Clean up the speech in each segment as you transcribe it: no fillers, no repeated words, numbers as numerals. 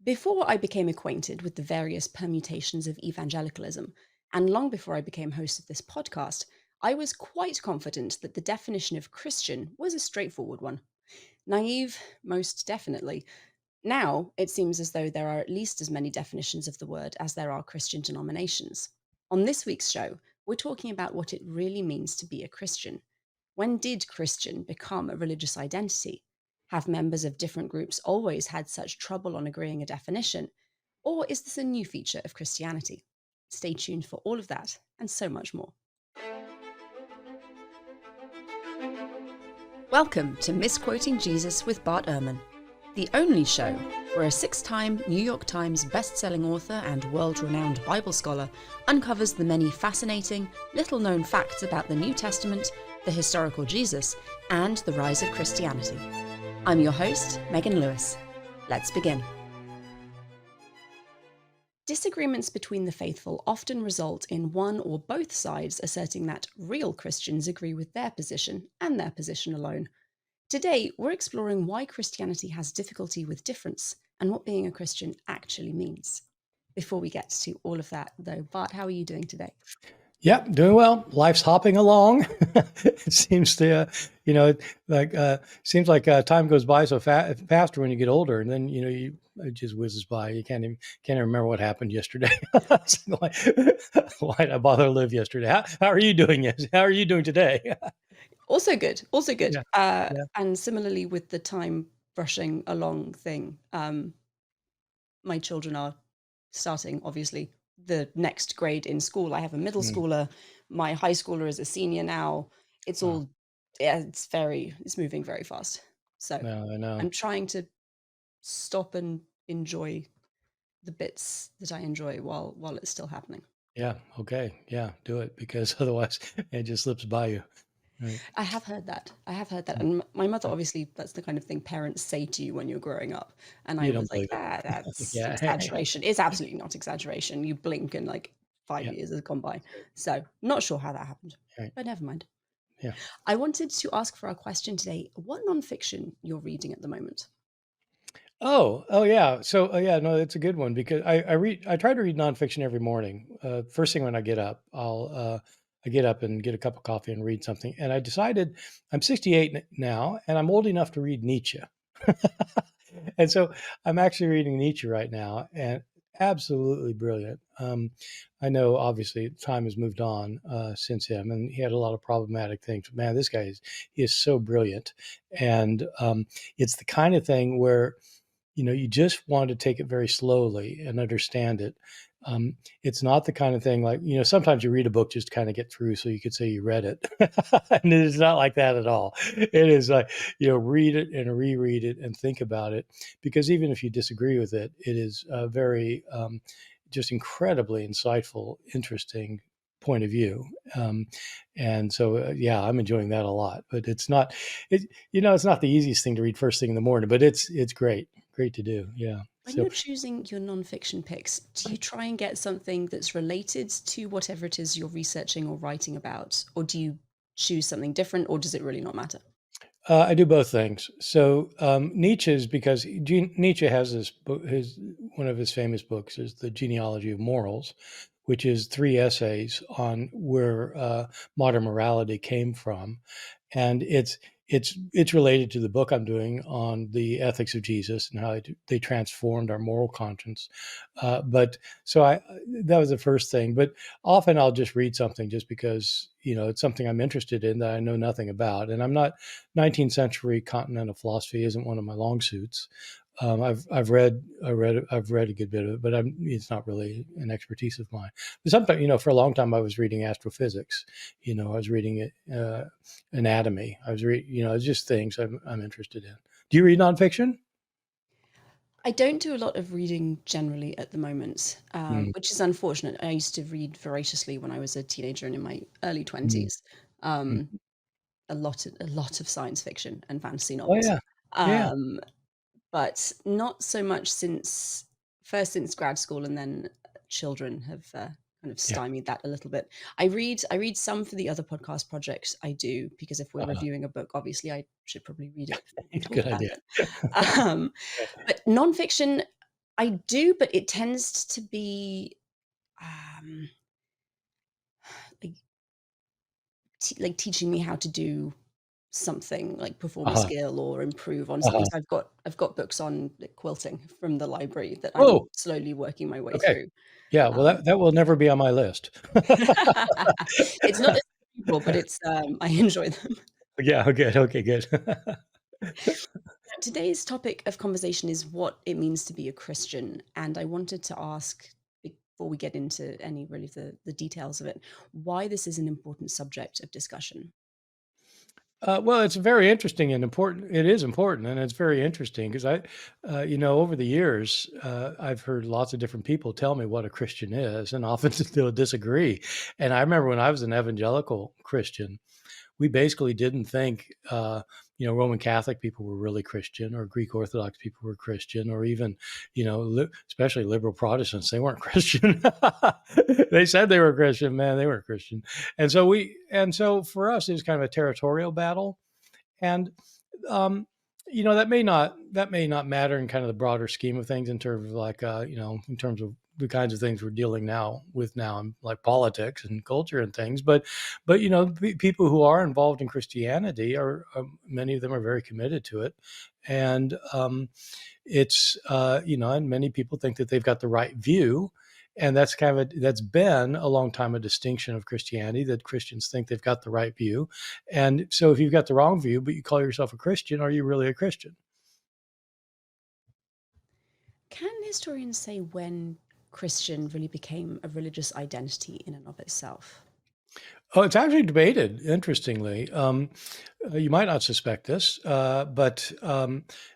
Before I became acquainted with the various permutations of evangelicalism, and long before I became host of this podcast, I was quite confident that the definition of Christian was a straightforward one. Naive, most definitely. Now, it seems as though there are at least as many definitions of the word as there are Christian denominations. On this week's show, we're talking about what it really means to be a Christian. When did Christian become a religious identity? Have members of different groups always had such trouble on agreeing a definition? Or is this a new feature of Christianity? Stay tuned for all of that and so much more. Welcome to Misquoting Jesus with Bart Ehrman, the only show where a 6-time New York Times best-selling author and world-renowned Bible scholar uncovers the many fascinating, little-known facts about the New Testament, the historical Jesus, and the rise of Christianity. I'm your host, Megan Lewis. Let's begin. Disagreements between the faithful often result in one or both sides asserting that real Christians agree with their position and their position alone. Today, we're exploring why Christianity has difficulty with difference and what being a Christian actually means. Before we get to all of that, though, Bart, how are you doing today? Yeah, doing well. Life's hopping along. It seems to, seems like time goes by so faster when you get older, and then it just whizzes by. You can't even remember what happened yesterday. Why'd I bother to live yesterday? How are you doing? How are you doing today? Also good, also good. Yeah, yeah. And similarly with the time rushing along thing, my children are starting, obviously, the next grade in school. I have a middle Mm, schooler. My high schooler is a senior now. It's wow. all, yeah, it's moving very fast. So No, I know. I'm trying to stop and enjoy the bits that I enjoy while it's still happening. Yeah. Okay. Yeah. Do it because otherwise it just slips by you. Right. I have heard that. I have heard that. Yeah. And my mother, obviously, that's the kind of thing parents say to you when you're growing up. And I You was don't like, believe it. that's Yeah. exaggeration. It's absolutely not exaggeration. You blink and like 5 Yeah. years has gone by. That's right. So not sure how that happened, Right. but never mind. Yeah. I wanted to ask for our question today, what nonfiction you're reading at the moment? Oh, yeah. So, yeah, no, it's a good one because I try to read nonfiction every morning. First thing when I get up, I get up and get a cup of coffee and read something. And I decided I'm 68 now, and I'm old enough to read Nietzsche. And so I'm actually reading Nietzsche right now, and absolutely brilliant. I know obviously time has moved on since him, and he had a lot of problematic things. But man, he is so brilliant, and it's the kind of thing where you just want to take it very slowly and understand it. It's not the kind of thing like, sometimes you read a book just to kind of get through so you could say you read it. And it is not like that at all. It is like, read it and reread it and think about it. Because even if you disagree with it, it is very, just incredibly insightful, interesting point of view. And so, yeah, I'm enjoying that a lot. But it's not the easiest thing to read first thing in the morning, but it's great to do. Yeah. When you're choosing your nonfiction picks, do you try and get something that's related to whatever it is you're researching or writing about? Or do you choose something different, or does it really not matter? I do both things. So Nietzsche's because Nietzsche has this book. His one of his famous books is the Genealogy of Morals, which is 3 essays on where modern morality came from, and it's related to the book I'm doing on the ethics of Jesus and how they transformed our moral conscience. But so I that was the first thing. But often I'll just read something just because it's something I'm interested in that I know nothing about, and I'm not 19th century continental philosophy isn't one of my long suits. I've read a good bit of it, but it's not really an expertise of mine. But sometimes, for a long time, I was reading astrophysics. I was reading anatomy. It's just things I'm interested in. Do you read nonfiction? I don't do a lot of reading generally at the moment, Mm, which is unfortunate. I used to read voraciously when I was a teenager and in my early mm, 20s. mm. Um, a lot of science fiction and fantasy Oh novels. yeah, yeah. Um, but not so much since grad school, and then children have kind of Yeah. stymied that a little bit. I read some for the other podcast projects I do, because if we're Uh, reviewing a book, obviously I should probably read it before we talk Good about idea. it. Um, but nonfiction, I do, but it tends to be um, like like teaching me how to do something, like perform a Uh-huh. skill or improve on something. Uh-huh. So I've got books on like, quilting from the library that I'm Oh, slowly working my way okay. through. Yeah, well, Um, that will never be on my list. it's not as cerebral, but it's I enjoy them. Yeah, good, okay, good. Today's topic of conversation is what it means to be a Christian, and I wanted to ask before we get into any really of the details of it, why this is an important subject of discussion. Well, it's very interesting and important. It is important, and it's very interesting because over the years, I've heard lots of different people tell me what a Christian is, and often still disagree. And I remember when I was an evangelical Christian, we basically didn't think, Roman Catholic people were really Christian, or Greek Orthodox people were Christian, or even, especially liberal Protestants, they weren't Christian. They said they were Christian, man, they weren't Christian. And so for us, it was kind of a territorial battle. And um, that may not matter in kind of the broader scheme of things in terms of like in terms of the kinds of things we're dealing now in like politics and culture and things. But people who are involved in Christianity are many of them are very committed to it. And and many people think that they've got the right view. And that's been a long time a distinction of Christianity, that Christians think they've got the right view. And so if you've got the wrong view, but you call yourself a Christian, are you really a Christian? Can historians say when Christian really became a religious identity in and of itself? Oh, it's actually debated, interestingly. You might not suspect this, but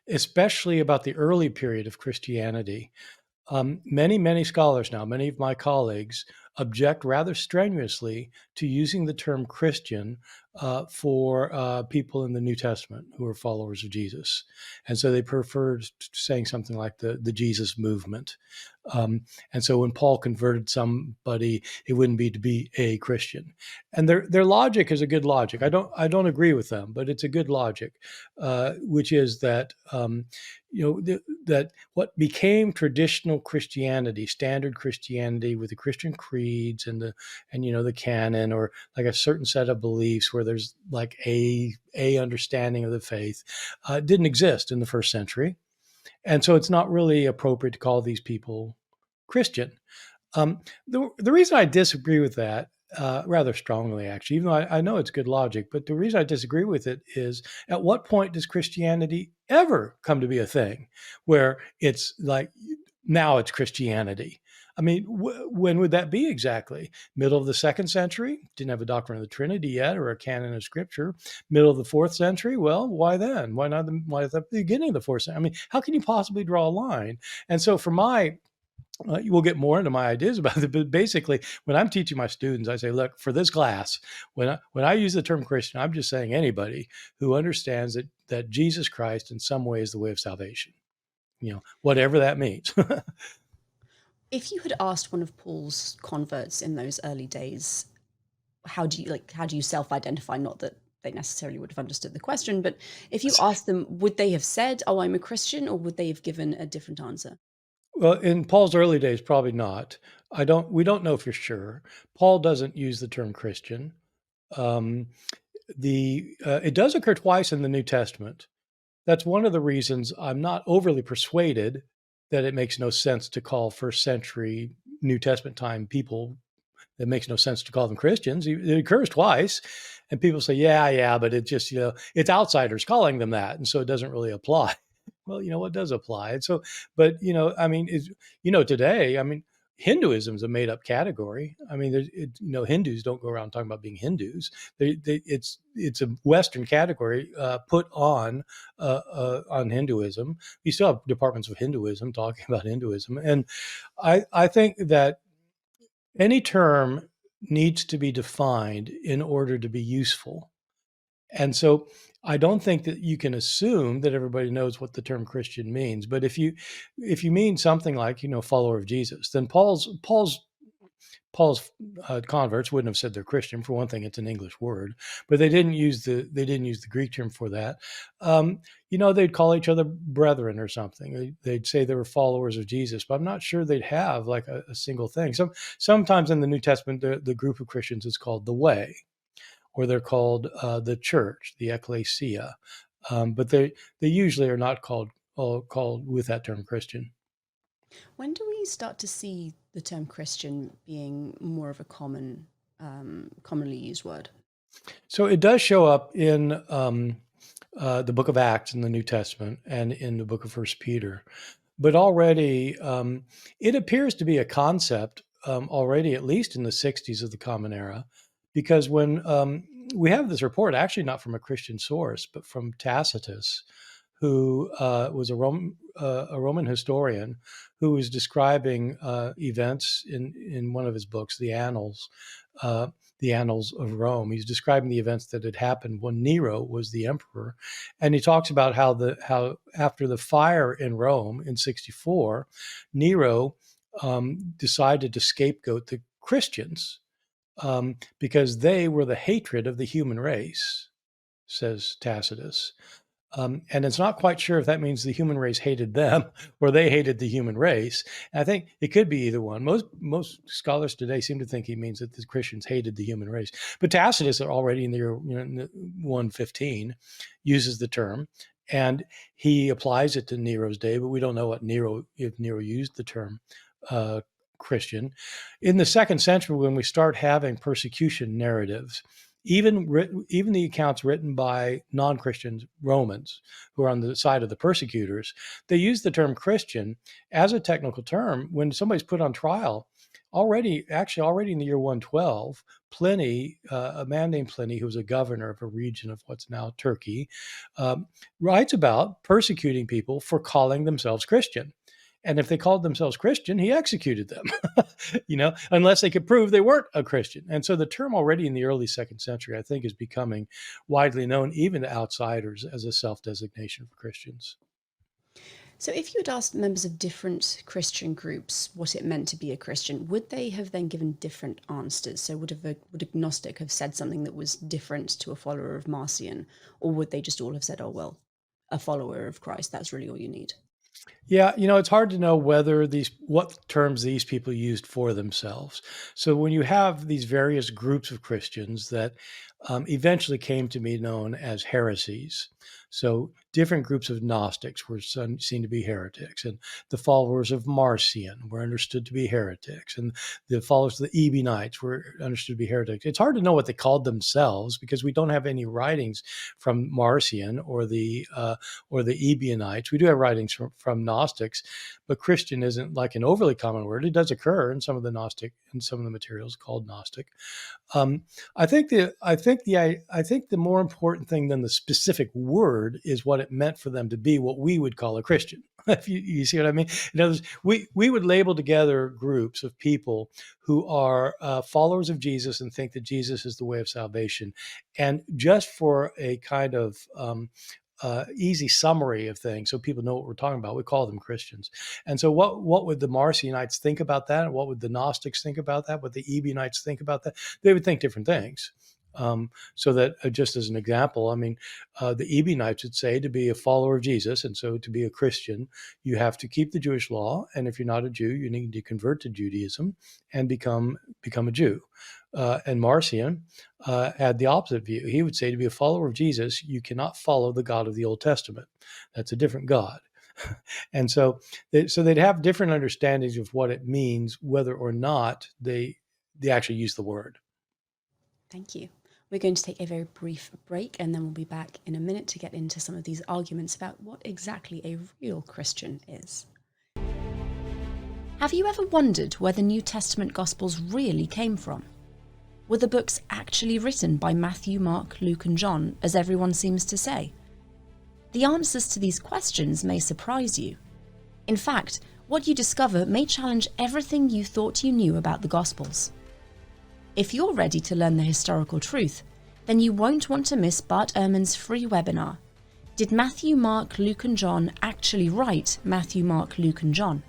especially about the early period of Christianity. Many scholars now, many of my colleagues, object rather strenuously to using the term Christian for people in the New Testament who are followers of Jesus. And so they prefer saying something like the Jesus movement. And so when Paul converted somebody, it wouldn't be to be a Christian. And their logic is a good logic. I don't agree with them, but it's a good logic, which is that that what became traditional Christianity, standard Christianity with the Christian creeds and the canon, or like a certain set of beliefs where there's like a understanding of the faith, didn't exist in the first century. And so it's not really appropriate to call these people Christian. The reason I disagree with that rather strongly, actually, even though I know it's good logic, but the reason I disagree with it is, at what point does Christianity ever come to be a thing where it's like now it's Christianity? I mean, when would that be exactly? Middle of the second century? Didn't have a doctrine of the Trinity yet or a canon of Scripture. Middle of the fourth century? Well, why then? Why at the beginning of the fourth century? I mean, how can you possibly draw a line? And so, for my we'll get more into my ideas about it, but basically, when I'm teaching my students, I say, look, for this class, when I use the term Christian, I'm just saying anybody who understands that Jesus Christ in some way is the way of salvation, whatever that means. If you had asked one of Paul's converts in those early days, how do you self-identify? Not that they necessarily would have understood the question, but if you asked them, would they have said, "Oh, I'm a Christian," or would they have given a different answer? Well, in Paul's early days, probably not. We don't know for sure. Paul doesn't use the term Christian. Um, it does occur twice in the New Testament. That's one of the reasons I'm not overly persuaded that it makes no sense to call first century New Testament time people, it makes no sense to call them Christians. It occurs twice, and people say, yeah, but it just, it's outsiders calling them that. And so it doesn't really apply. Well, what does apply? And so, but, I mean, today, I mean, Hinduism is a made up category. I mean, Hindus don't go around talking about being Hindus. It's a Western category put on Hinduism. You still have departments of Hinduism talking about Hinduism. And I think that any term needs to be defined in order to be useful. And so I don't think that you can assume that everybody knows what the term Christian means. But if you mean something like, follower of Jesus, then Paul's Paul's converts wouldn't have said they're Christian. For one thing, it's an English word, but they didn't use the Greek term for that. They'd call each other brethren or something. They'd say they were followers of Jesus, but I'm not sure they'd have like a single thing. Sometimes in the New Testament, the group of Christians is called the Way, or they're called the Church, the Ecclesia, but they usually are not called with that term Christian. When do we start to see the term Christian being more of a commonly used word? So it does show up in the book of Acts in the New Testament and in the book of First Peter. But already it appears to be a concept already, at least in the 60s of the Common Era, because when we have this report, actually not from a Christian source, but from Tacitus, who was a Roman historian who was describing events in one of his books, the Annals of Rome. He's describing the events that had happened when Nero was the emperor, and he talks about how after the fire in Rome in 64, Nero decided to scapegoat the Christians because they were the hatred of the human race, says Tacitus. And it's not quite sure if that means the human race hated them or they hated the human race. And I think it could be either one. Most scholars today seem to think he means that the Christians hated the human race. But Tacitus, already in the year 115, uses the term, and he applies it to Nero's day. But we don't know if Nero used the term Christian. In the 2nd century, when we start having persecution narratives, even the accounts written by non-Christian Romans who are on the side of the persecutors, they use the term Christian as a technical term when somebody's put on trial. Already in the year 112, Pliny, a man named Pliny, who was a governor of a region of what's now Turkey, writes about persecuting people for calling themselves Christian. And if they called themselves Christian, he executed them, unless they could prove they weren't a Christian. And so the term already in the early 2nd century, I think, is becoming widely known, even to outsiders, as a self-designation for Christians. So if you had asked members of different Christian groups what it meant to be a Christian, would they have then given different answers? So would a Gnostic have said something that was different to a follower of Marcion? Or would they just all have said, oh, well, a follower of Christ, that's really all you need? Yeah, it's hard to know what terms these people used for themselves. So when you have these various groups of Christians that eventually came to be known as heresies, so different groups of Gnostics were seen to be heretics, and the followers of Marcion were understood to be heretics, and the followers of the Ebionites were understood to be heretics. It's hard to know what they called themselves because we don't have any writings from Marcion or the Ebionites. We do have writings from Gnostics, but Christian isn't like an overly common word. It does occur in some of the materials called Gnostic. I think the more important thing than the specific word is what it meant for them to be what we would call a Christian. If you see what I mean? In other words, we would label together groups of people who are followers of Jesus and think that Jesus is the way of salvation. And just for a kind of easy summary of things so people know what we're talking about, we call them Christians. And so what would the Marcionites think about that? And what would the Gnostics think about that? What the Ebionites think about that? They would think different things. So that just as an example, the Ebionites would say to be a follower of Jesus, and so to be a Christian, you have to keep the Jewish law. And if you're not a Jew, you need to convert to Judaism and become a Jew. And Marcion had the opposite view. He would say to be a follower of Jesus, you cannot follow the God of the Old Testament. That's a different God. And so they'd have different understandings of what it means, whether or not they actually use the word. Thank you. We're going to take a very brief break, and then we'll be back in a minute to get into some of these arguments about what exactly a real Christian is. Have you ever wondered where the New Testament Gospels really came from? Were the books actually written by Matthew, Mark, Luke, and John, as everyone seems to say? The answers to these questions may surprise you. In fact, what you discover may challenge everything you thought you knew about the Gospels. If you're ready to learn the historical truth, then you won't want to miss Bart Ehrman's free webinar, Did Matthew, Mark, Luke, and John actually write Matthew, Mark, Luke, and John?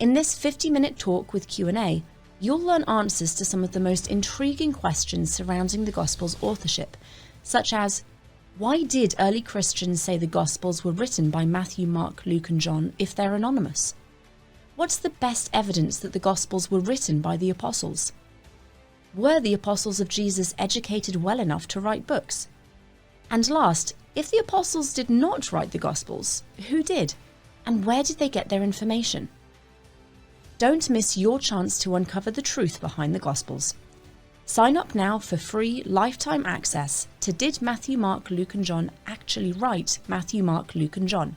In this 50-minute talk with Q&A, You'll learn answers to some of the most intriguing questions surrounding the Gospel's authorship, such as, why did early Christians say the Gospels were written by Matthew, Mark, Luke and John if they're anonymous? What's the best evidence that the Gospels were written by the apostles? Were the apostles of Jesus educated well enough to write books? And last, if the apostles did not write the Gospels, who did? And where did they get their information? Don't miss your chance to uncover the truth behind the Gospels. Sign up now for free lifetime access to Did Matthew, Mark, Luke and John actually write Matthew, Mark, Luke and John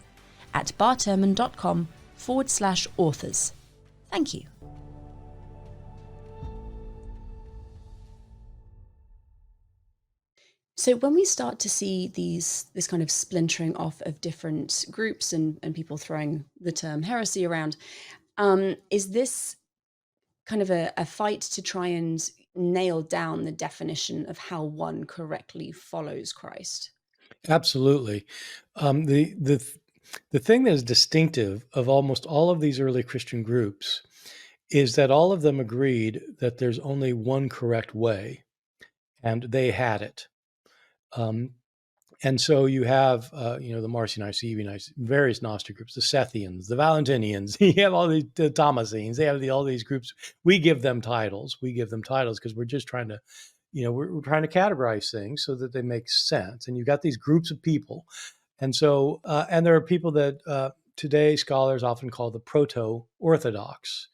at bartehrman.com/authors. Thank you. So when we start to see this kind of splintering off of different groups and people throwing the term heresy around, is this kind of a fight to try and nail down the definition of how one correctly follows Christ? Absolutely. The thing that is distinctive of almost all of these early Christian groups is that all of them agreed that there's only one correct way, and they had it. And so you have, the Marcionites, the Ebionites, various Gnostic groups, the Sethians, the Valentinians. You have all these the Thomasines. They have all these groups. We give them titles. Because we're just trying to, we're trying to categorize things so that they make sense. And you've got these groups of people, and so and there are people that today scholars often call the proto-orthodox.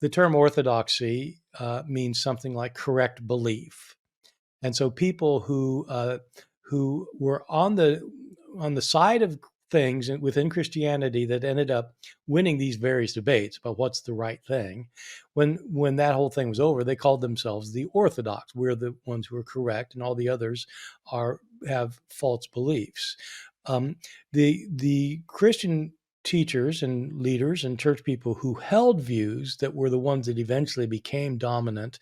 The term orthodoxy means something like correct belief. And so people who were on the side of things within Christianity that ended up winning these various debates about what's the right thing, when that whole thing was over, they called themselves the Orthodox. We're the ones who are correct, and all the others have false beliefs. The Christian teachers and leaders and church people who held views that were the ones that eventually became dominant,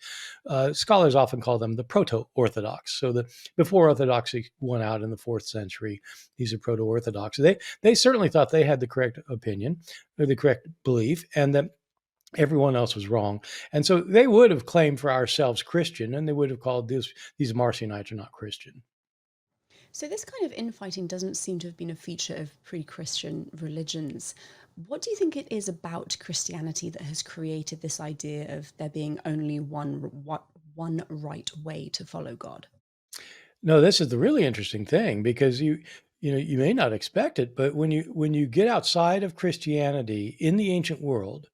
scholars often call them the proto-orthodox. So before Orthodoxy went out in the 4th century, these are proto-orthodox. They certainly thought they had the correct opinion or the correct belief, and that everyone else was wrong. And so they would have claimed for ourselves Christian, and they would have called these Marcionites are not Christian. So this kind of infighting doesn't seem to have been a feature of pre-Christian religions. What do you think it is about Christianity that has created this idea of there being only one right way to follow God? No, this is the really interesting thing, because you may not expect it, but when you get outside of Christianity in the ancient world,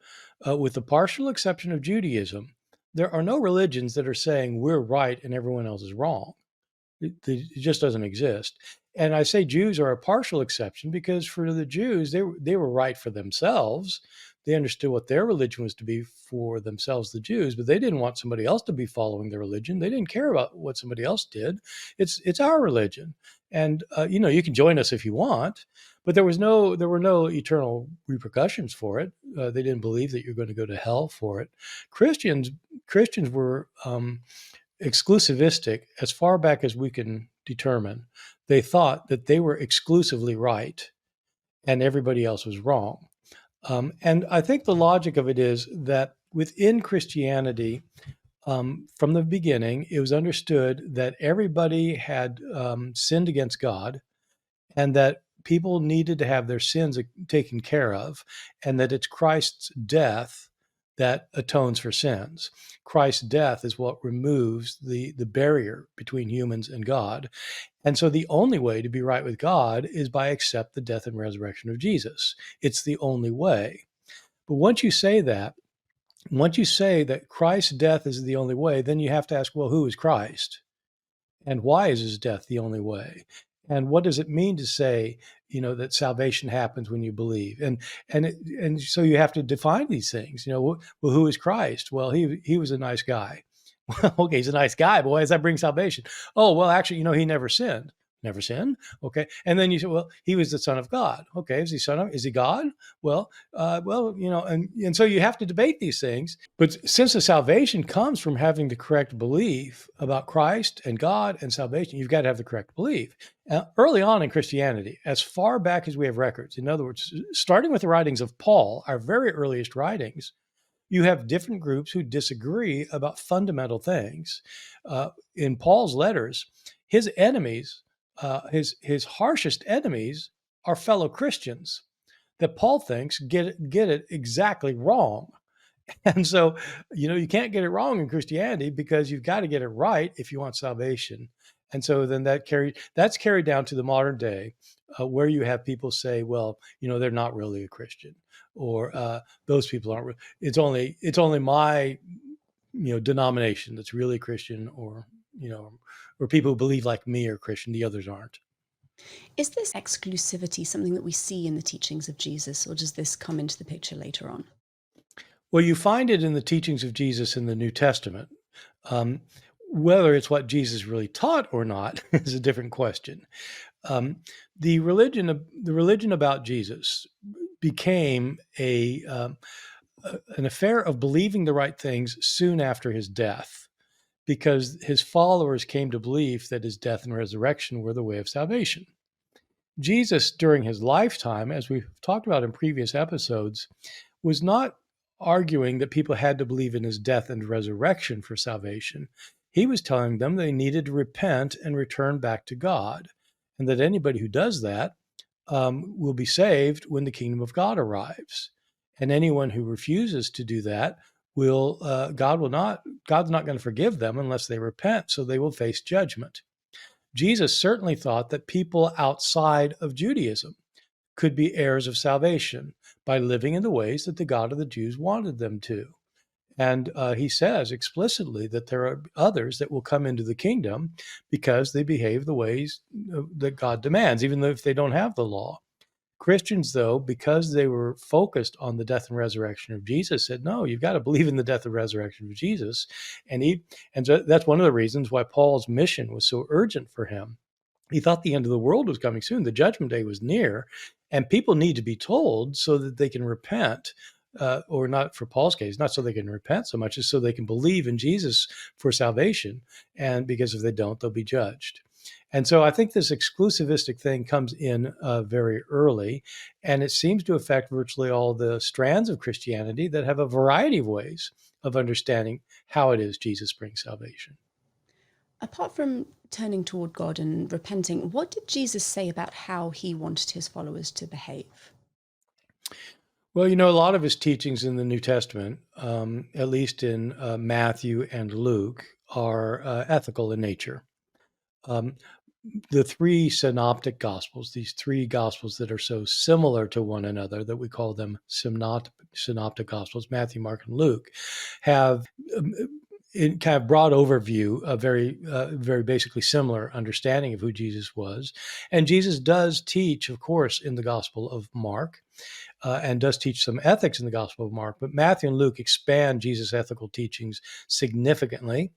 with the partial exception of Judaism, there are no religions that are saying we're right and everyone else is wrong. It just doesn't exist. And I say Jews are a partial exception because for the Jews, they were right for themselves. They understood what their religion was to be for themselves, the Jews, but they didn't want somebody else to be following their religion. They didn't care about what somebody else did. It's our religion, and you can join us if you want. But there were no eternal repercussions for it. They didn't believe that you're going to go to hell for it. Christians were exclusivistic as far back as we can determine. They thought that they were exclusively right and everybody else was wrong. And I think the logic of it is that within Christianity, from the beginning, it was understood that everybody had sinned against God, and that people needed to have their sins taken care of, and that it's Christ's death that atones for sins. Christ's death is what removes the barrier between humans and God. And so the only way to be right with God is by accept the death and resurrection of Jesus. It's the only way. But once you say that Christ's death is the only way, then you have to ask, well, who is Christ? And why is his death the only way? And what does it mean to say, that salvation happens when you believe? And so you have to define these things. Well, who is Christ? Well, he was a nice guy. Well, okay, he's a nice guy, but why does that bring salvation? Oh, well, actually, he never sinned. Never sinned. Okay. And then you say, well, he was the Son of God. Okay. Is he God? Well, and so you have to debate these things. But since the salvation comes from having the correct belief about Christ and God and salvation, you've got to have the correct belief. Early on in Christianity, as far back as we have records, in other words, starting with the writings of Paul, our very earliest writings, you have different groups who disagree about fundamental things. In Paul's letters, his enemies, his harshest enemies, are fellow Christians that Paul thinks get it exactly wrong. And so, you can't get it wrong in Christianity because you've got to get it right if you want salvation. And so then that's carried down to the modern day, where you have people say, well, they're not really a Christian, or those people aren't. It's only my denomination that's really Christian, or people who believe like me are Christian. The others aren't. Is this exclusivity something that we see in the teachings of Jesus, or does this come into the picture later on? Well, you find it in the teachings of Jesus in the New Testament. Um, whether it's what Jesus really taught or not is a different question. Um, the religion about Jesus became an affair of believing the right things soon after his death, because his followers came to believe that his death and resurrection were the way of salvation. Jesus, during his lifetime, as we've talked about in previous episodes, was not arguing that people had to believe in his death and resurrection for salvation. He was telling them they needed to repent and return back to God, and that anybody who does that will be saved when the kingdom of God arrives. And anyone who refuses to do that God's not going to forgive them unless they repent, so they will face judgment. Jesus certainly thought that people outside of Judaism could be heirs of salvation by living in the ways that the God of the Jews wanted them to. And he says explicitly that there are others that will come into the kingdom because they behave the ways that God demands, even though if they don't have the law. Christians, though, because they were focused on the death and resurrection of Jesus, said, no, you've got to believe in the death and resurrection of Jesus. And so that's one of the reasons why Paul's mission was so urgent for him. He thought the end of the world was coming soon. The judgment day was near, and people need to be told so that they can repent, or not for Paul's case, not so they can repent so much as so they can believe in Jesus for salvation. And because if they don't, they'll be judged. And so I think this exclusivistic thing comes in very early, and it seems to affect virtually all the strands of Christianity that have a variety of ways of understanding how it is Jesus brings salvation. Apart from turning toward God and repenting, what did Jesus say about how he wanted his followers to behave? Well, a lot of his teachings in the New Testament, at least in Matthew and Luke, are ethical in nature. Um, the three synoptic gospels, these three gospels that are so similar to one another that we call them synoptic gospels, Matthew, Mark, and Luke, have in kind of broad overview a very basically similar understanding of who Jesus was. And Jesus does teach, of course, in the Gospel of Mark, and does teach some ethics in the Gospel of Mark, but Matthew and Luke expand Jesus' ethical teachings significantly,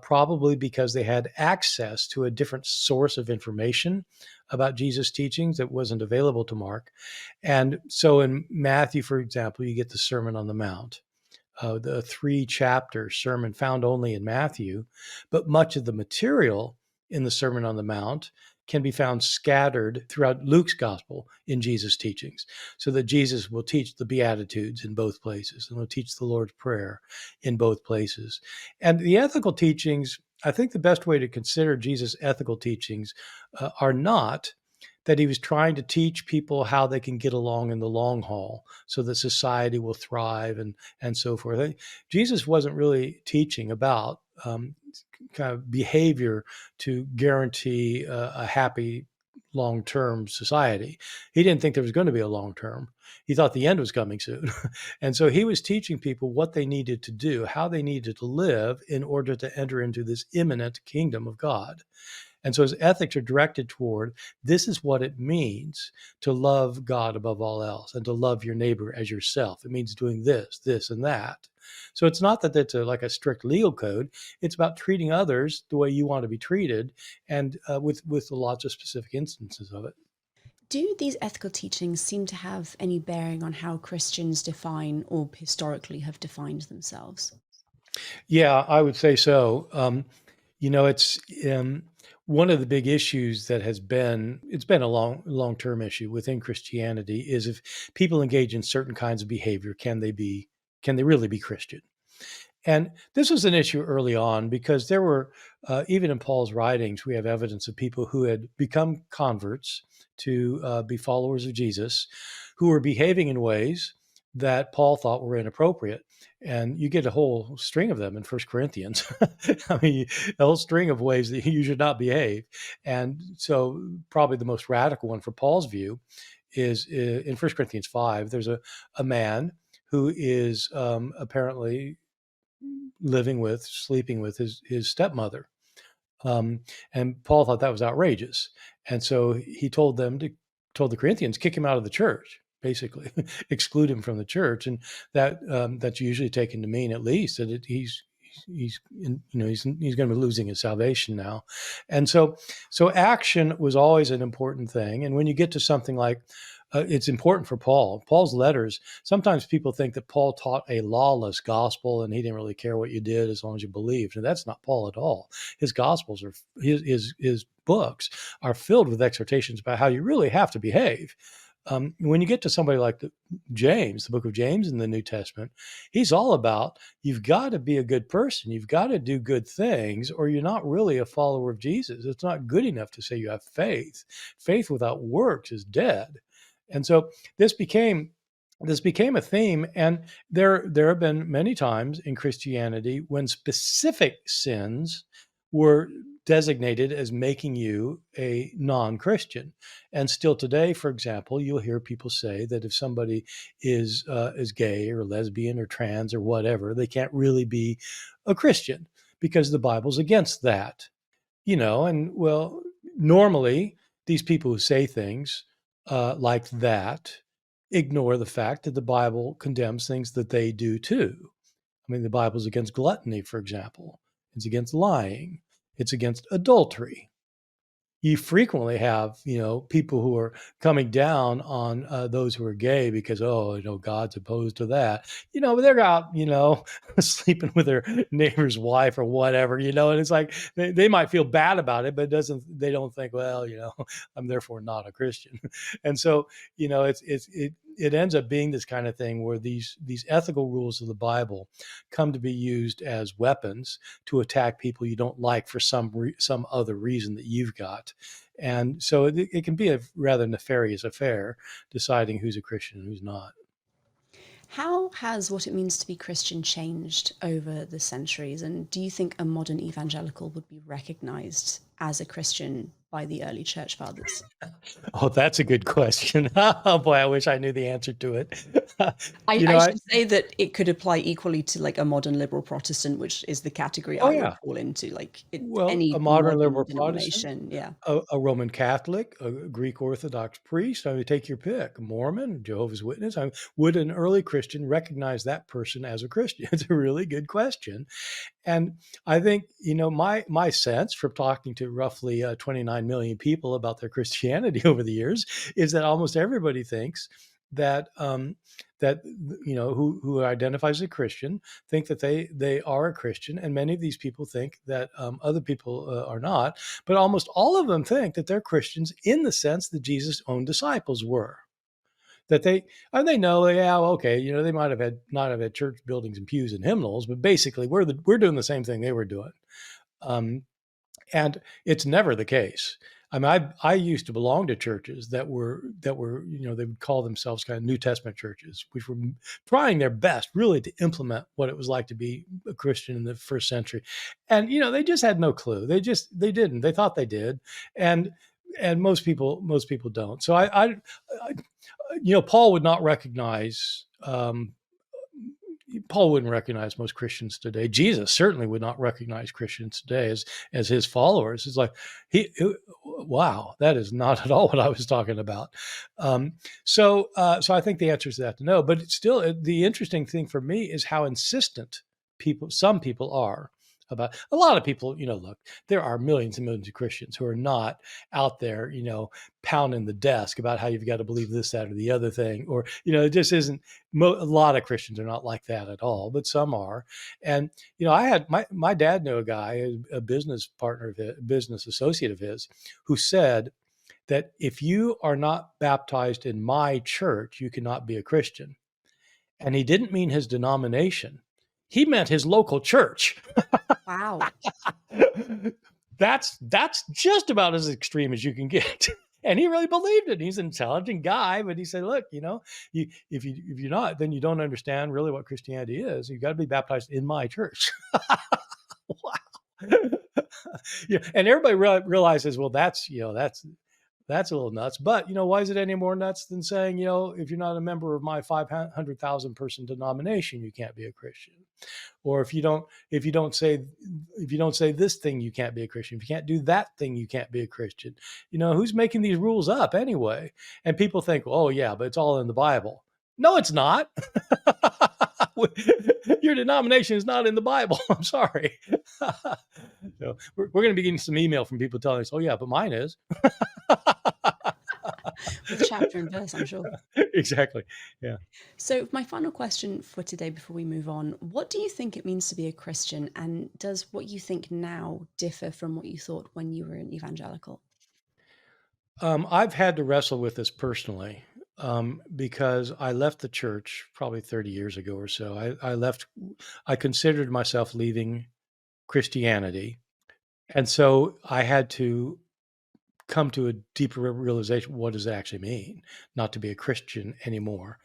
probably because they had access to a different source of information about Jesus' teachings that wasn't available to Mark. And so in Matthew, for example, you get the Sermon on the Mount, the 3-chapter sermon found only in Matthew, but much of the material in the Sermon on the Mount can be found scattered throughout Luke's gospel in Jesus' teachings, so that Jesus will teach the Beatitudes in both places and will teach the Lord's Prayer in both places. And the ethical teachings, I think the best way to consider Jesus' ethical teachings are not that he was trying to teach people how they can get along in the long haul so that society will thrive and so forth. Jesus wasn't really teaching about kind of behavior to guarantee a happy long-term society. He didn't think there was going to be a long-term. He thought the end was coming soon. And so he was teaching people what they needed to do, how they needed to live in order to enter into this imminent kingdom of God. And so his ethics are directed toward this is what it means to love God above all else and to love your neighbor as yourself. It means doing this, this, and that. So it's not that it's like a strict legal code. It's about treating others the way you want to be treated, and with lots of specific instances of it. Do these ethical teachings seem to have any bearing on how Christians define or historically have defined themselves? Yeah, I would say so. It's one of the big issues that it's been a long-term issue within Christianity is if people engage in certain kinds of behavior, can they be Can they really be Christian? And this was an issue early on because there were, even in Paul's writings, we have evidence of people who had become converts to be followers of Jesus, who were behaving in ways that Paul thought were inappropriate. And you get a whole string of them in First Corinthians. I mean, a whole string of ways that you should not behave. And so, probably the most radical one for Paul's view is in First Corinthians 5. There's a man who is apparently sleeping with his stepmother. And Paul thought that was outrageous. And so he told the Corinthians, kick him out of the church, basically, exclude him from the church. And that's usually taken to mean at least that he's going to be losing his salvation now. And so action was always an important thing. And when you get to something like, it's important for Paul's letters. Sometimes people think that Paul taught a lawless gospel and he didn't really care what you did as long as you believed. And that's not Paul at all. His gospels are his books are filled with exhortations about how you really have to behave. When you get to somebody like the book of James in the New Testament, he's all about you've got to be a good person. You've got to do good things or you're not really a follower of Jesus. It's not good enough to say you have faith. Faith without works is dead. And so this became a theme, and there have been many times in Christianity when specific sins were designated as making you a non-Christian. And still today, for example, you'll hear people say that if somebody is gay or lesbian or trans or whatever, they can't really be a Christian because the Bible's against that. And well, normally these people who say things like that ignore the fact that the Bible condemns things that they do too. I mean, the Bible's against gluttony, for example. It's against lying. It's against adultery. You frequently have, people who are coming down on those who are gay because, God's opposed to that. But they're out, sleeping with their neighbor's wife or whatever, and it's like they might feel bad about it, but they don't think, well, I'm therefore not a Christian. And so, it ends up being this kind of thing where these ethical rules of the Bible come to be used as weapons to attack people you don't like for some other reason that you've got. And so it can be a rather nefarious affair deciding who's a Christian and who's not. How has what it means to be Christian changed over the centuries? And do you think a modern evangelical would be recognized as a Christian by the early church fathers? Oh, that's a good question. Oh boy, I wish I knew the answer to it. I should say that it could apply equally to like a modern liberal Protestant, which is the category Oh I would yeah. fall into, like Well, a any modern modern liberal Protestant, denomination. Yeah. a Roman Catholic, a Greek Orthodox priest. I mean, take your pick. A Mormon, Jehovah's Witness. Would an early Christian recognize that person as a Christian? It's a really good question. And I think, my sense from talking to roughly 29 million people about their Christianity over the years is that almost everybody thinks that who identifies as a Christian think that they are a Christian, and many of these people think that other people are not. But almost all of them think that they're Christians in the sense that Jesus' own disciples were. That they know, yeah, okay, they might have not have had church buildings and pews and hymnals, but basically we're doing the same thing they were doing. And it's never the case. I mean, I used to belong to churches that were they would call themselves kind of New Testament churches, which were trying their best really to implement what it was like to be a Christian in the first century. And they just had no clue. They didn't. They thought they did, and most people don't. So Paul would not recognize. Paul wouldn't recognize most Christians today. Jesus certainly would not recognize Christians today as his followers. It's like wow, that is not at all what I was talking about. So I think the answer is that no. But it's still the interesting thing for me is how insistent some people are about. A lot of people, look, there are millions and millions of Christians who are not out there, pounding the desk about how you've got to believe this, that, or the other thing, or it just isn't. A lot of Christians are not like that at all, but some are. And I had my dad knew a guy, a business partner of his, business associate of his, who said that if you are not baptized in my church, you cannot be a Christian. And he didn't mean his denomination. He meant his local church. Wow. That's just about as extreme as you can get. And he really believed it. He's an intelligent guy, but he said, "Look, if you're not, then you don't understand really what Christianity is. You've got to be baptized in my church." Wow. Yeah, and everybody realizes, well, that's a little nuts. But why is it any more nuts than saying, if you're not a member of my 500,000 person denomination, you can't be a Christian? Or if you don't say this thing, you can't be a Christian. If you can't do that thing, you can't be a Christian. Who's making these rules up anyway? And people think, oh yeah, but it's all in the Bible. No, it's not. Your denomination is not in the Bible. I'm sorry. So we're going to be getting some email from people telling us, oh yeah, but mine is. With chapter and verse, I'm sure. Exactly. Yeah. So, my final question for today before we move on, what do you think it means to be a Christian? And does what you think now differ from what you thought when you were an evangelical? I've had to wrestle with this personally because I left the church probably 30 years ago or so. I considered myself leaving Christianity. And so I had to come to a deeper realization, what does it actually mean not to be a Christian anymore?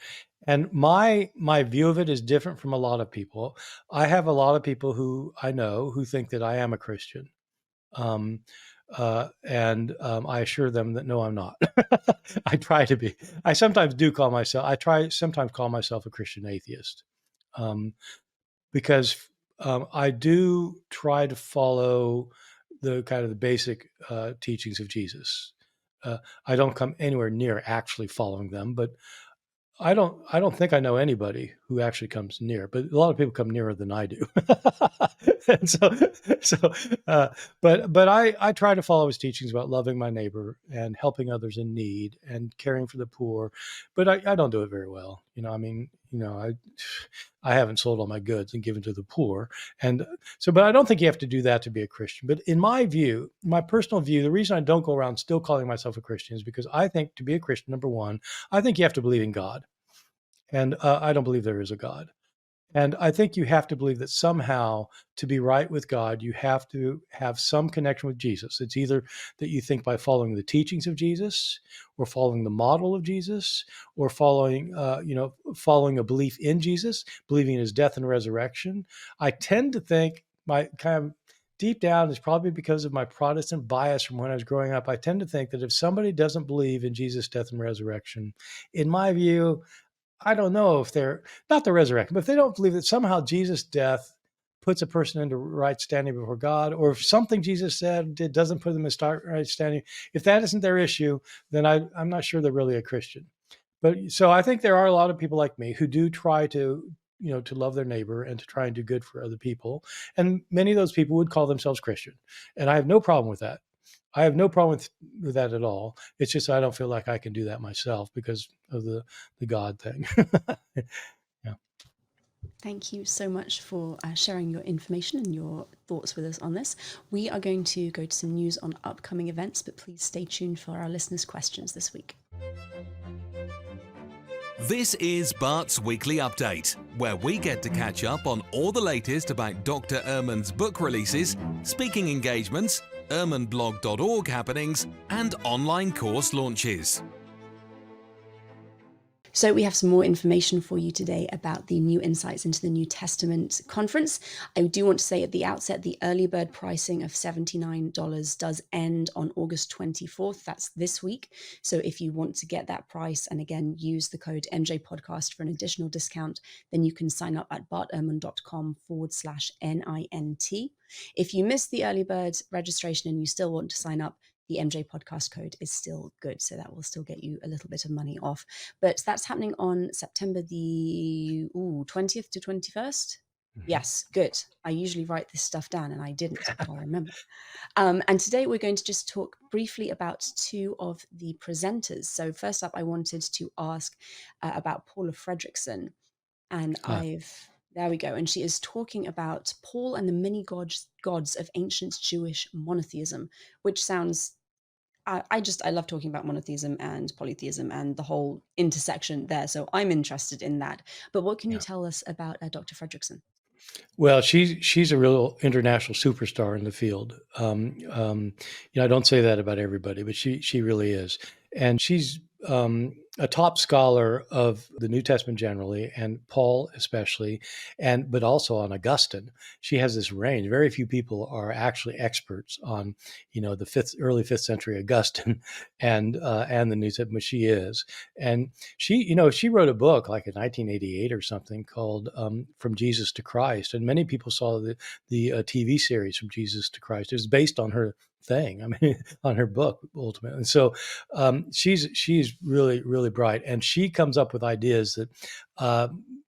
And my view of it is different from a lot of people. I have a lot of people who I know who think that I am a Christian. Um, and I assure them that no, I'm not. I try to be. I sometimes do call myself. I try sometimes call myself a Christian atheist, um, because I do try to follow the kind of the basic teachings of Jesus. I don't come anywhere near actually following them, but I don't think I know anybody who actually comes near, but a lot of people come nearer than I do. And so uh, but I try to follow his teachings about loving my neighbor and helping others in need and caring for the poor, but I don't do it very well. I mean, I haven't sold all my goods and given to the poor. And so, but I don't think you have to do that to be a Christian. But in my view, my personal view, the reason I don't go around still calling myself a Christian is because I think to be a Christian, number one, I think you have to believe in God. And I don't believe there is a God. And I think you have to believe that somehow to be right with God, you have to have some connection with Jesus. It's either that you think by following the teachings of Jesus, or following the model of Jesus, or following a belief in Jesus, believing in his death and resurrection. I tend to think my kind of deep down is probably because of my Protestant bias from when I was growing up. I tend to think that if somebody doesn't believe in Jesus' death and resurrection, in my view, I don't know if they're not the resurrection, but if they don't believe that somehow Jesus' death puts a person into right standing before God, or if something Jesus said doesn't put them in right standing, if that isn't their issue, then I'm not sure they're really a Christian. But so I think there are a lot of people like me who do try to love their neighbor and to try and do good for other people. And many of those people would call themselves Christian. And I have no problem with that. I have no problem with that at all. It's just I don't feel like I can do that myself because of the God thing. Yeah. Thank you so much for sharing your information and your thoughts with us on this. We are going to go to some news on upcoming events, but please stay tuned for our listeners' questions this week. This is Bart's Weekly Update, where we get to catch up on all the latest about Dr. Ehrman's book releases, speaking engagements, ehrmanblog.org happenings, and online course launches. So we have some more information for you today about the New Insights into the New Testament conference. I do want to say at the outset, the early bird pricing of $79 does end on August 24th. That's this week. So if you want to get that price and again, use the code MJPodcast for an additional discount, then you can sign up at bartehrman.com/NINT. If you missed the early bird registration and you still want to sign up, the MJ podcast code is still good. So that will still get you a little bit of money off. But that's happening on September the 20th to 21st. Mhm. Yes, good. I usually write this stuff down and I didn't, but I'll remember. And today we're going to just talk briefly about two of the presenters. So first up, I wanted to ask about Paula Fredriksen. And there we go. And she is talking about Paul and the many gods of ancient Jewish monotheism, which sounds I love talking about monotheism and polytheism and the whole intersection there. So I'm interested in that. But what can you Yeah. tell us about Dr. Fredriksen? Well, she's a real international superstar in the field. I don't say that about everybody, but she really is, and she's a top scholar of the New Testament generally, and Paul especially, but also on Augustine. She has this range. Very few people are actually experts on, the early fifth century Augustine, and the New Testament. But she is, and she wrote a book like in 1988 or something called "From Jesus to Christ," and many people saw the TV series "From Jesus to Christ." It was based on her thing. I mean, on her book ultimately. And so she's really really bright, and she comes up with ideas that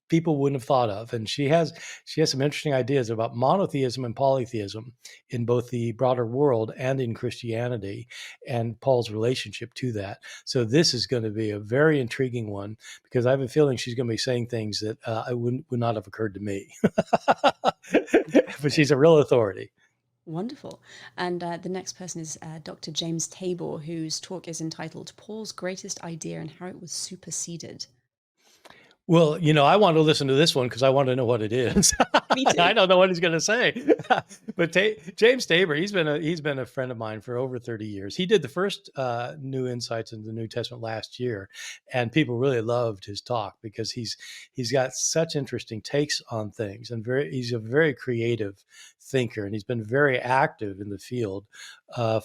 people wouldn't have thought of. And she has some interesting ideas about monotheism and polytheism in both the broader world and in Christianity, and Paul's relationship to that. So this is going to be a very intriguing one, because I have a feeling she's going to be saying things that would not have occurred to me. But she's a real authority. Wonderful. And the next person is Dr. James Tabor, whose talk is entitled Paul's Greatest Idea and How It Was Superseded. Well, I want to listen to this one because I want to know what it is. Me too. I don't know what he's going to say. But James Tabor, he's been a friend of mine for over 30 years. He did the first New Insights into the New Testament last year, and people really loved his talk because he's got such interesting takes on things, and he's a very creative thinker, and he's been very active in the field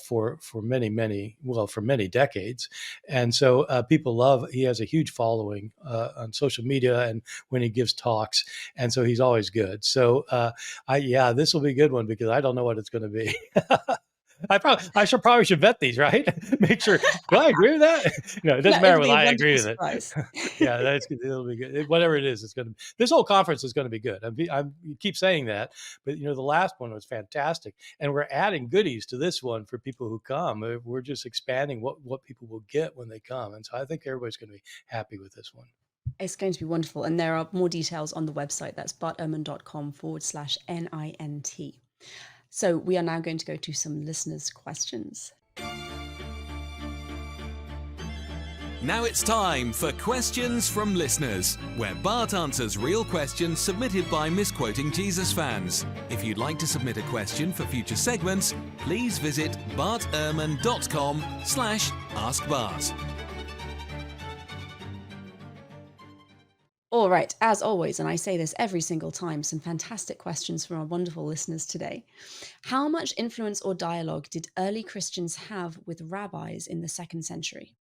for many decades. And so people love. He has a huge following on social media and when he gives talks, and so he's always good. So this will be a good one because I don't know what it's going to be. I should vet these, right? Make sure. Do I agree with that? No, it doesn't matter whether I agree with it. Yeah, it'll be good. Whatever it is, it's going to. This whole conference is going to be good. You keep saying that, but the last one was fantastic, and we're adding goodies to this one for people who come. We're just expanding what people will get when they come, and so I think everybody's going to be happy with this one. It's going to be wonderful. And there are more details on the website. That's bartehrman.com/NINT. So we are now going to go to some listeners' questions. Now it's time for Questions from Listeners, where Bart answers real questions submitted by misquoting Jesus fans. If you'd like to submit a question for future segments, please visit bartehrman.com/askbart. All right, as always, and I say this every single time, some fantastic questions from our wonderful listeners today. How much influence or dialogue did early Christians have with rabbis in the 2nd century?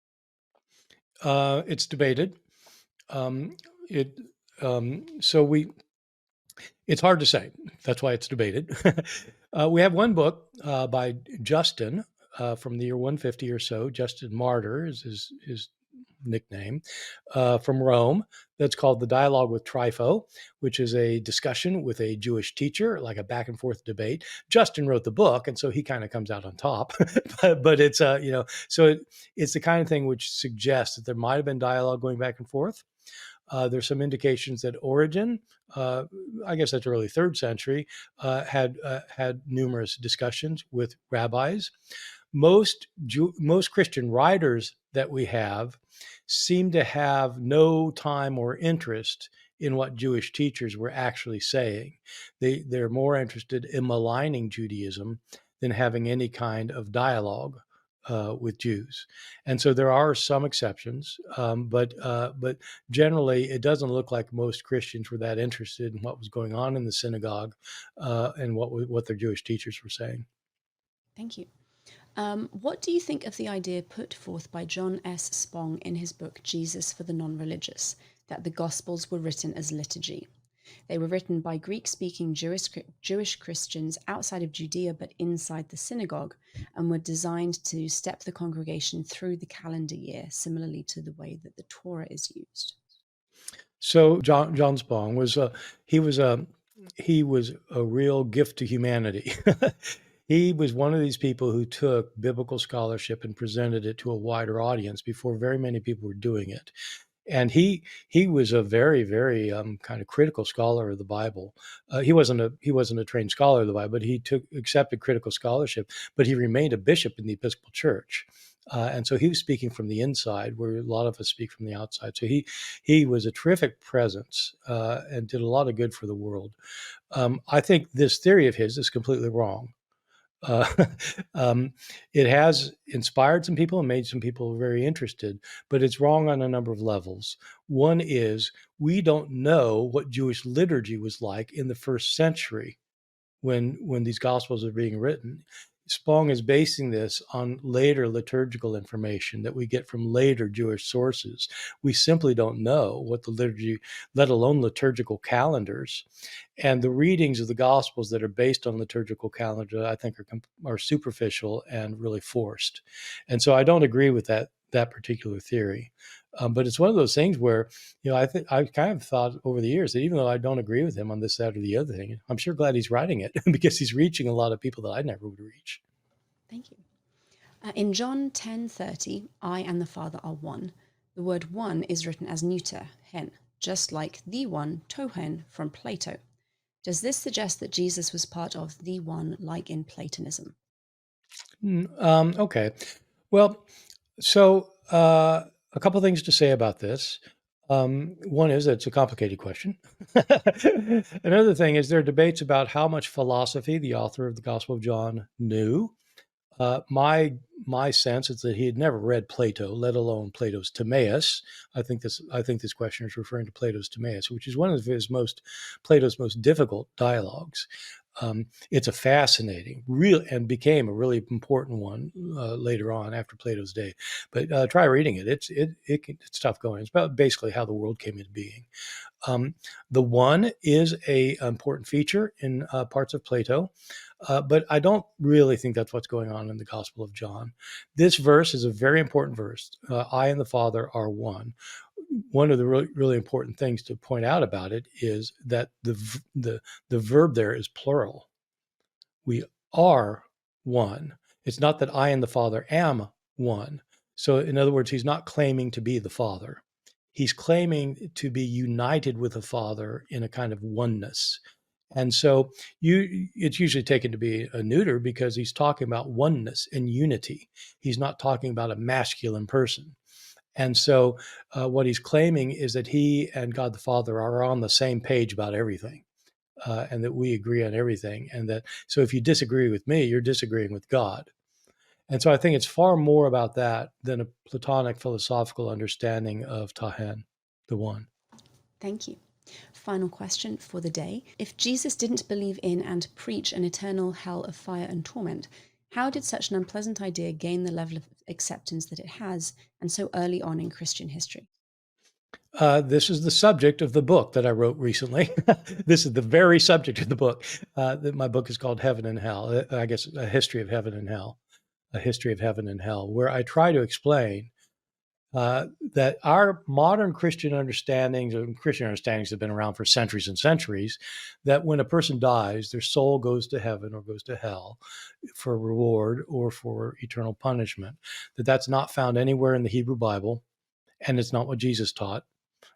It's debated. It's hard to say. That's why it's debated. We have one book by Justin from the year 150 or so. Justin Martyr is his nickname, from Rome, that's called The Dialogue with Trypho, which is a discussion with a Jewish teacher, like a back and forth debate. Justin wrote the book, and so he kind of comes out on top. but it's so it's the kind of thing which suggests that there might have been dialogue going back and forth. There's some indications that Origen, I guess that's early 3rd century, had numerous discussions with rabbis. Most Christian writers that we have seem to have no time or interest in what Jewish teachers were actually saying. They're more interested in maligning Judaism than having any kind of dialogue with Jews. And so there are some exceptions, but generally it doesn't look like most Christians were that interested in what was going on in the synagogue and what their Jewish teachers were saying. Thank you. What do you think of the idea put forth by John S. Spong in his book Jesus for the Non-Religious, that the Gospels were written as liturgy? They were written by Greek-speaking Jewish Christians outside of Judea but inside the synagogue, and were designed to step the congregation through the calendar year, similarly to the way that the Torah is used. So John Spong was a real gift to humanity. He was one of these people who took biblical scholarship and presented it to a wider audience before very many people were doing it. And he was a very, very kind of critical scholar of the Bible. He wasn't a trained scholar of the Bible, but he accepted critical scholarship. But he remained a bishop in the Episcopal Church. And so he was speaking from the inside, where a lot of us speak from the outside. So he was a terrific presence and did a lot of good for the world. I think this theory of his is completely wrong. Uh, it has inspired some people and made some people very interested, but it's wrong on a number of levels. One is we don't know what Jewish liturgy was like in the first century when these gospels are being written. Spong is basing this on later liturgical information that we get from later Jewish sources. We simply don't know what the liturgy, let alone liturgical calendars. And the readings of the gospels that are based on liturgical calendar, I think, are superficial and really forced. And so I don't agree with that particular theory. But it's one of those things where, I think I've kind of thought over the years that even though I don't agree with him on this, that, or the other thing, I'm sure glad he's writing it because he's reaching a lot of people that I never would reach. Thank you. In John 10:30, I and the Father are one. The word one is written as neuter, hen, just like the one, tohen, from Plato. Does this suggest that Jesus was part of the one, like in Platonism? Okay. Well, so a couple things to say about this. One is that it's a complicated question. Another thing is there are debates about how much philosophy the author of the Gospel of John knew. My sense is that he had never read Plato, let alone Plato's Timaeus. I think this question is referring to Plato's Timaeus, which is one of Plato's most difficult dialogues. It's a fascinating, and became a really important one later on after Plato's day. But try reading it. It's tough going. It's about basically how the world came into being. The one is an important feature in parts of Plato, but I don't really think that's what's going on in the Gospel of John. This verse is a very important verse. I and the Father are one. One of the really important things to point out about it is that the verb there is plural. We are one. It's not that I and the Father am one. So in other words, he's not claiming to be the Father. He's claiming to be united with the Father in a kind of oneness. And so it's usually taken to be a neuter because he's talking about oneness and unity. He's not talking about a masculine person. And so what he's claiming is that he and God the Father are on the same page about everything, and that we agree on everything. And that so if you disagree with me, you're disagreeing with God. And so I think it's far more about that than a Platonic philosophical understanding of Tahen, the one. Thank you. Final question for the day. If Jesus didn't believe in and preach an eternal hell of fire and torment, how did such an unpleasant idea gain the level of acceptance that it has, and so early on in Christian history? This is the subject of the book that I wrote recently. This is the very subject of the book. My book is called Heaven and Hell, I guess a history of heaven and hell, where I try to explain that our modern Christian understandings have been around for centuries and centuries, that when a person dies, their soul goes to heaven or goes to hell for reward or for eternal punishment, that's not found anywhere in the Hebrew Bible, and it's not what Jesus taught.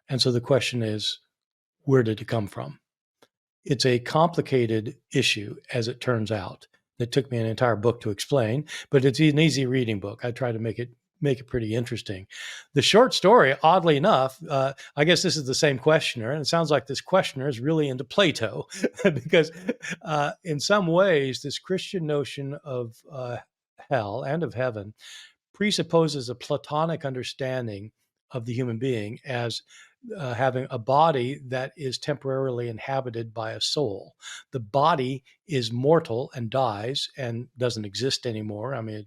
And so the question is, where did it come from? It's a complicated issue, as it turns out. It took me an entire book to explain, but it's an easy reading book. I try to make it pretty interesting. The short story, oddly enough, I guess this is the same questioner, and it sounds like this questioner is really into Plato, because in some ways, this Christian notion of hell and of heaven presupposes a Platonic understanding of the human being as having a body that is temporarily inhabited by a soul. The body is mortal and dies and doesn't exist anymore. I mean,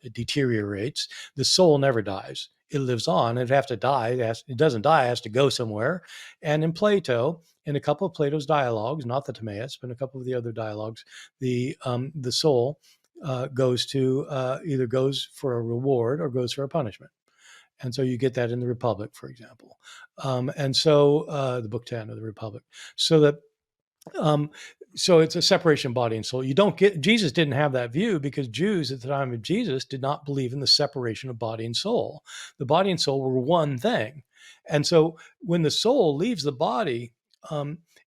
it deteriorates. The soul never dies. It lives on. It'd have to die. It doesn't die. It has to go somewhere. And in Plato, in a couple of Plato's dialogues, not the Timaeus, but in a couple of the other dialogues, the soul goes to either goes for a reward or goes for a punishment. And so you get that in the Republic, for example. And so the book 10 of the Republic. So that so it's a separation of body and soul. Jesus didn't have that view because Jews at the time of Jesus did not believe in the separation of body and soul. The body and soul were one thing. And so when the soul leaves the body,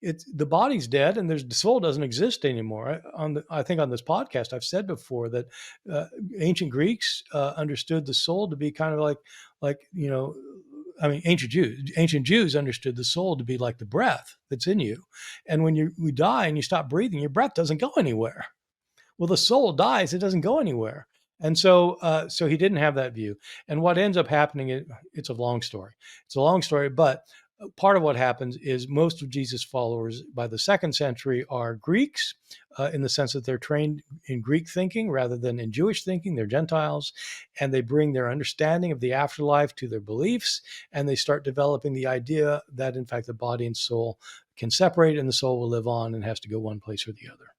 it's the body's dead and the soul doesn't exist anymore. I think on this podcast I've said before that ancient Greeks understood the soul to be kind of like ancient Jews understood the soul to be like the breath that's in you, and when you die and you stop breathing, your breath doesn't go anywhere. Well, the soul dies; it doesn't go anywhere. And so he didn't have that view. And what ends up happening, it's a long story. It's a long story, but part of what happens is most of Jesus' followers by the 2nd century are Greeks, in the sense that they're trained in Greek thinking rather than in Jewish thinking. They're Gentiles, and they bring their understanding of the afterlife to their beliefs, and they start developing the idea that, in fact, the body and soul can separate, and the soul will live on and has to go one place or the other.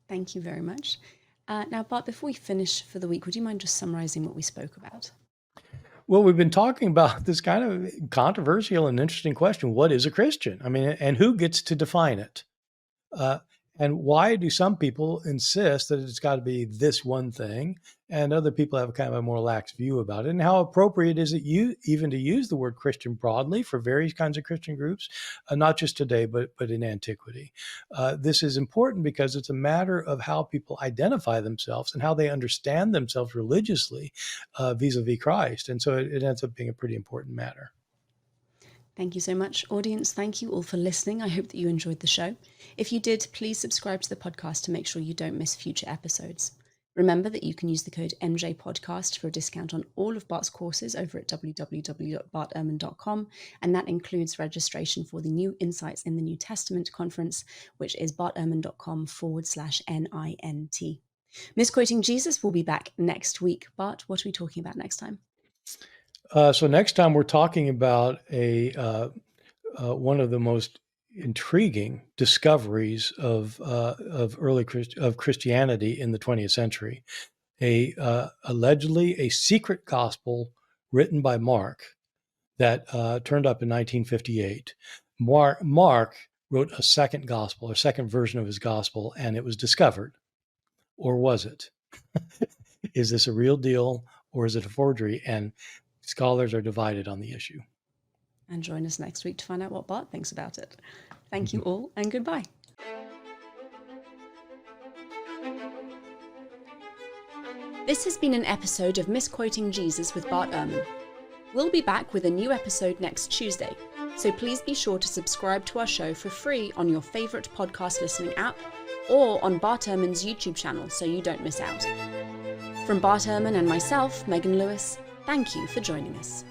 Thank you very much. Now, Bart, before we finish for the week, would you mind just summarizing what we spoke about? Well, we've been talking about this kind of controversial and interesting question. What is a Christian? I mean, and who gets to define it? And why do some people insist that it's got to be this one thing, and other people have kind of a more lax view about it? And how appropriate is it even to use the word Christian broadly for various kinds of Christian groups, not just today, but in antiquity? This is important because it's a matter of how people identify themselves and how they understand themselves religiously vis-a-vis Christ. And so it ends up being a pretty important matter. Thank you so much, audience. Thank you all for listening. I hope that you enjoyed the show. If you did, please subscribe to the podcast to make sure you don't miss future episodes. Remember that you can use the code MJPodcast for a discount on all of Bart's courses over at www.bartehrman.com, and that includes registration for the New Insights in the New Testament conference, which is bartehrman.com/NINT. Misquoting Jesus will be back next week. Bart, what are we talking about next time? So next time we're talking about one of the most intriguing discoveries of Christianity in the 20th century, allegedly a secret gospel written by Mark that turned up in 1958. Mark wrote a second gospel, a second version of his gospel, and it was discovered. Or was it? Is this a real deal or is it a forgery? And scholars are divided on the issue. And join us next week to find out what Bart thinks about it. Thank you all, and goodbye. This has been an episode of Misquoting Jesus with Bart Ehrman. We'll be back with a new episode next Tuesday, so please be sure to subscribe to our show for free on your favourite podcast listening app or on Bart Ehrman's YouTube channel so you don't miss out. From Bart Ehrman and myself, Megan Lewis, thank you for joining us.